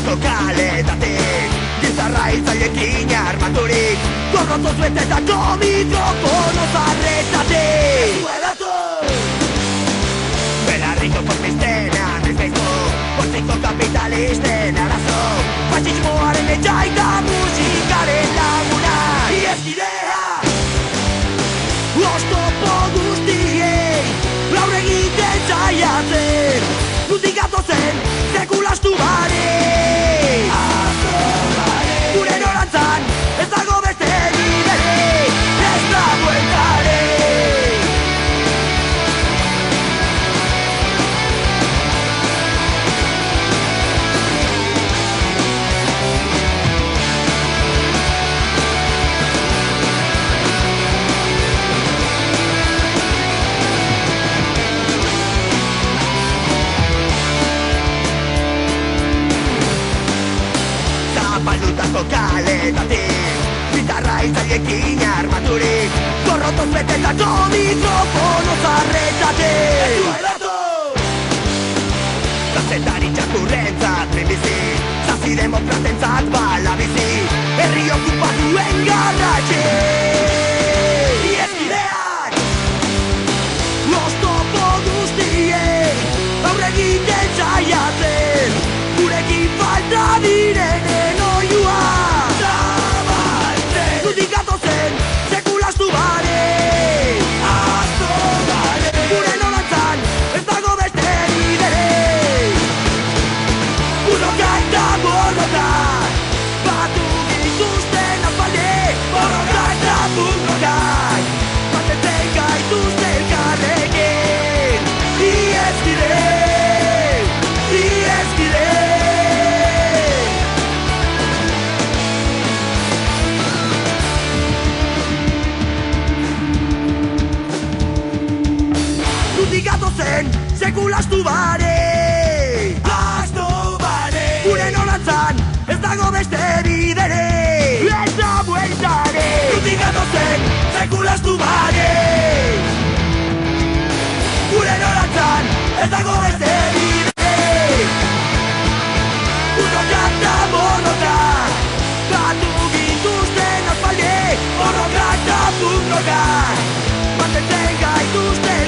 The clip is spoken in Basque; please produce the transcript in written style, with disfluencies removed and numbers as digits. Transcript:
Lurraldeko kaletatik Gizarra hiltzailekin armaturik Gorroto zuetetako mikrofono zarretatik Belarriko porpiztenan ez gaizu Portziko kapitalisten arazo Fascismoaren etxaita musikaren laguna Ieskidea Oztopo guztiei Aurre egiten saiatzen Nutik gatozen sekulastu bare Gure norantzan ez dago beste biderik Ez da bueltarik Zapaldutako kaletatik Gitarra hiltzailekin armaturik Gorrotoz betetako mikrofono zarretatik Kazetari txakurrentzat minbizi Zazi demokratentzat bala bizi Herri okupatuen garratxe Ieskideak Oztopo guztiei Aurre egiten saiatzen Gurekin falta direnen oiua Zabaltzen Nutik gatozen sekulastu bare Asto bare Gure norantzan ez dago beste biderik Burroka eta borroka Batu gintuzten aspaldi Borroka eta burrokak Mantentzen gaituzte elkarrekin Ieskide Ieskide Gatozen sekulastu bare Astu bare Gure norantzan ez dago beste biderik Ez da bueltarik Nutik gatozen sekulastu bare Gure norantzan ez dago beste biderik Burroka eta borroka Batu gintuzten aspaldi Borroka eta burroka Mantentzen gaituzten